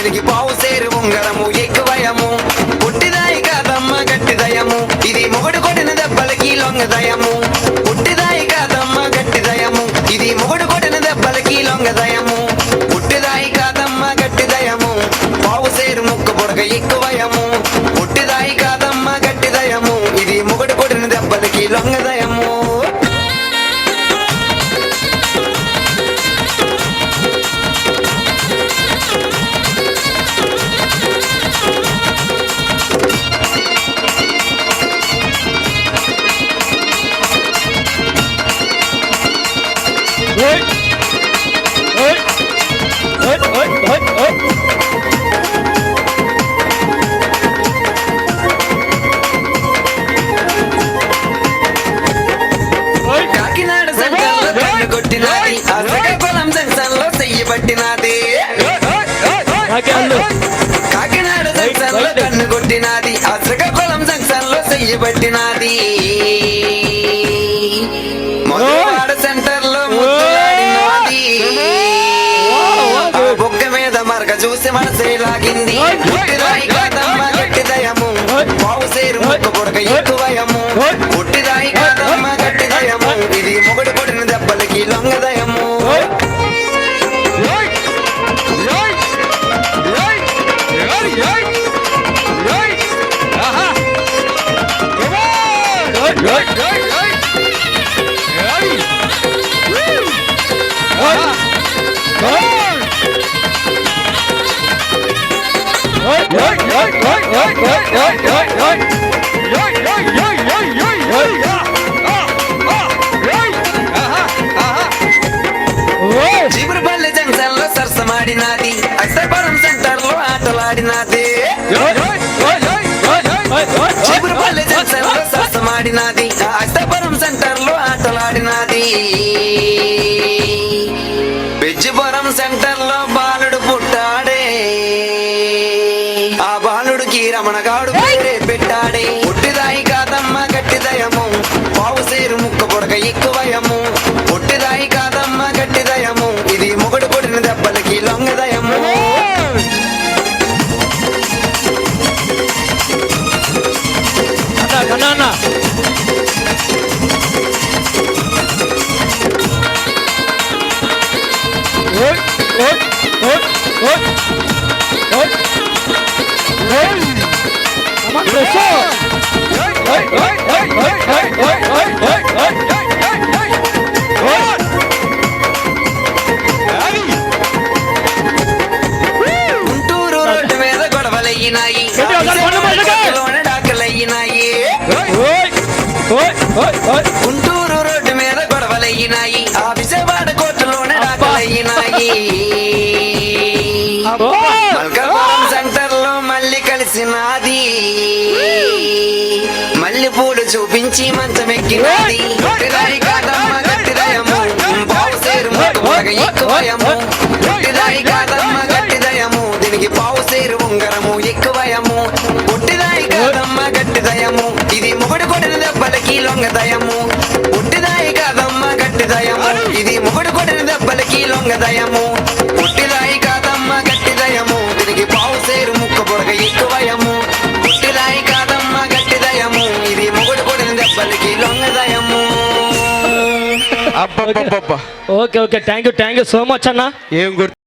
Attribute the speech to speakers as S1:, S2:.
S1: దీనికి పావు సేరు ఉంగరము ఎక్కువయము పుట్టిదాయి కాదమ్మ గట్టిదయము ఇది మొగుడు కొట్టిన దెబ్బలకి లొంగదయము పుట్టిదాయి కాదమ్మ గట్టిదయము ఇది మొగుడు కొట్టిన దెబ్బలకి లొంగదయము పుట్టిదాయి కాదమ్మ గట్టిదయము పావు సేరు ముక్క పొడగ ఎక్కువయము పుట్టిదాయి కాదమ్మ గట్టిదయము ఇది మొగుడు కొట్టిన దెబ్బలకి లొంగదయము కాకినాడ సెంటర్లో కన్ను కొట్టినది ఆ శ్రీకాకుళం జంక్షన్ లో చెయ్యి పట్టినది కాకినాడ జంక్షన్ లో కన్ను కొట్టినది ఆ శ్రీకాకుళం జంక్షన్ లో చెయ్యి పట్టినది మొదలవాడ సెంటర్ లో ముద్దులాడినది బొక్క మీద మరక చూసి మనసే లాగింది పుట్టిదాయి కాదమ్మ గట్టిదయము పావు సేరు ముక్క పొడక ఎక్కువయము పుట్టిదాయి కాదమ్మ గట్టిదయము ఇది మొగుడు కొట్టిన దెబ్బలకి లొంగదయము చీపురుపల్లి జంక్షన్ లో సరసమాడినది అక్షరపురం సెంటర్ లో ఆటలాడినది చీపురుపల్లి జంక్షన్ లో సరసమాడినది అక్షరపురం సెంటర్ లో ఆటలాడినది పెజ్జిపురం సెంటర్ లో బాలుడు పుట్టాడే ఆ బాలుడికి రమణగాడు పేరే పెట్టాడే పుట్టిదాయి కాదమ్మ గట్టిదయము పావు సేరు ముక్క పొడక ఎక్కువయము పుట్టిదాయి కాదమ్మ గట్టిదయము ఇది మొగుడు కొట్టిన దెబ్బలకి లొంగదయము గుంటూరు రోడ్డు మీద గొడవలయ్యినాయి డాకలయ్యినాయి గుంటూరు రోడ్డు మీద గొడవలయ్యినాయి ఆ విజయవాడ కోర్టులోనే డాకలయ్యినాయి మల్కాపురం సెంటర్ లో మళ్ళీ కలిసినది మళ్ళీ పూలు చూపించి మంచం ఎక్కినది పుట్టిదాయి కాదమ్మ గట్టిదయము పావు సేరు ముక్క ఎక్కువయము పుట్టిదాయి కాదమ్మ గట్టిదయము దీనికి పావు సేరు ఉంగరము ఎక్కువయము పుట్టిదాయి కాదమ్మ గట్టిదయము ఇది మొగుడు కొట్టిన దెబ్బలకి లొంగదయము పుట్టిదాయి కాదమ్మ గట్టిదయము ఇది మొగుడు కొట్టిన దెబ్బలకి లొంగదయము పుట్టిదాయి కాదమ్మ గట్టిదయము దీనికి పావు సేరు ముక్క పొడగ ఎక్కువయము పుట్టిదాయి కాదమ్మ గట్టిదయము ఇది మొగుడు కొట్టిన దెబ్బలకి లొంగదయము.
S2: Okay thank you so much అన్న. ఏం